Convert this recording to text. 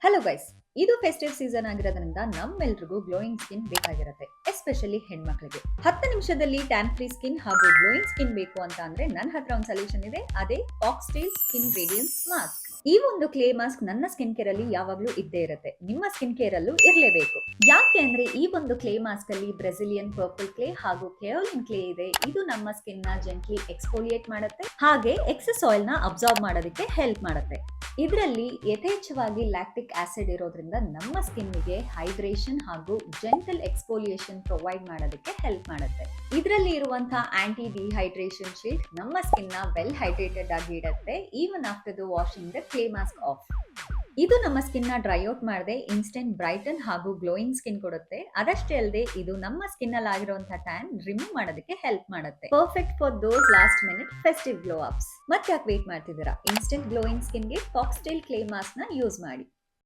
Hello guys, ಇದು festive season ಆಗಿರೋದ್ರಿಂದ ನಮ್ಮೆಲ್ರಿಗೂ glowing skin ಬೇಕಾಗಿರುತ್ತೆ, ಎಸ್ಪೆಷಲಿ ಹೆಣ್ಮಕ್ಳಿಗೆ. 10 ನಿಮಿಷದಲ್ಲಿ ಟ್ಯಾನ್ ಫ್ರೀ ಸ್ಕಿನ್ ಹಾಗೂ ಗ್ಲೋಯಿಂಗ್ ಸ್ಕಿನ್ ಬೇಕು ಅಂತ ಅಂದ್ರೆ ನನ್ನ ಹತ್ರ ಒಂದು ಸೊಲ್ಯೂಷನ್ ಇದೆ, ಅದೇ ಫಾಕ್ಸ್ಟೇಲ್ ಸ್ಕಿನ್ ರೇಡಿಯನ್ಸ್ ಮಾಸ್ಕ್. ಈ ಒಂದು ಕ್ಲೇ ಮಾಸ್ಕ್ ನನ್ನ ಸ್ಕಿನ್ ಕೇರ್ ಅಲ್ಲಿ ಯಾವಾಗ್ಲೂ ಇದ್ದೇ ಇರುತ್ತೆ, ನಿಮ್ಮ ಸ್ಕಿನ್ ಕೇರ್ ಅಲ್ಲೂ ಇರಲೇಬೇಕು. ಯಾಕೆ ಅಂದ್ರೆ ಈ ಒಂದು ಕ್ಲೇ ಮಾಸ್ಕ್ ಅಲ್ಲಿ ಬ್ರೆಸಿಲಿಯನ್ ಪರ್ಪಲ್ ಕ್ಲೇ ಹಾಗೂ ಕೆಯೋಲಿನ್ ಕ್ಲೇ ಇದೆ. ಇದು ನಮ್ಮ ಸ್ಕಿನ್ ನ ಜೆಂಟ್ಲಿ ಎಕ್ಸ್ಫೋಲಿಯೇಟ್ ಮಾಡುತ್ತೆ, ಹಾಗೆ ಎಕ್ಸೆಸ್ ಆಯಿಲ್ ನ ಅಬ್ಸಾರ್ಬ್ ಮಾಡೋದಕ್ಕೆ ಹೆಲ್ಪ್ ಮಾಡುತ್ತೆ. ಇದರಲ್ಲಿ ಯಥೇಚ್ಛವಾಗಿ ಲ್ಯಾಕ್ಟಿಕ್ ಆಸಿಡ್ ಇರೋದ್ರಿಂದ ನಮ್ಮ ಸ್ಕಿನ್ಗೆ ಹೈಡ್ರೇಷನ್ ಹಾಗೂ ಜೆಂಟಲ್ ಎಕ್ಸ್ಫೋಲಿಯೇಷನ್ ಪ್ರೊವೈಡ್ ಮಾಡೋದಕ್ಕೆ ಹೆಲ್ಪ್ ಮಾಡುತ್ತೆ. ಇದರಲ್ಲಿ ಇರುವಂತಹ ಆಂಟಿ ಡಿಹೈಡ್ರೇಷನ್ ಶೀಲ್ಡ್ ನಮ್ಮ ಸ್ಕಿನ್ ನ ವೆಲ್ ಹೈಡ್ರೇಟೆಡ್ ಆಗಿ ಇಡುತ್ತೆ, even after the washing the clay mask of. ಇದು ನಮ್ಮ ಸ್ಕಿನ್ ನ ಡ್ರೈ ಔಟ್ ಮಾಡದೆ ಇನ್ಸ್ಟೆಂಟ್ ಬ್ರೈಟನ್ ಹಾಗೂ ಗ್ಲೋಯಿಂಗ್ ಸ್ಕಿನ್ ಕೊಡುತ್ತೆ. ಅದಷ್ಟೇ ಅಲ್ಲದೆ ಇದು ನಮ್ಮ ಸ್ಕಿನ್ ಅಲ್ಲಿ ಆಗಿರುವಂತಹ ಟ್ಯಾನ್ ರಿಮೂವ್ ಮಾಡೋದಕ್ಕೆ ಹೆಲ್ಪ್ ಮಾಡುತ್ತೆ. Perfect for those last minute festive glow ups. ಮತ್ತೆ ಯಾಕೆ ವೇಟ್ ಮಾಡ್ತಿದ್ದೀರಾ? ಇನ್ಸ್ಟೆಂಟ್ ಗ್ಲೋಯಿಂಗ್ ಸ್ಕಿನ್ ಗೆ ಫಾಕ್ಸ್ಟೇಲ್ ಕ್ಲೇ ಮಾಸ್ಕ್ ನ ಯೂಸ್ ಮಾಡಿ.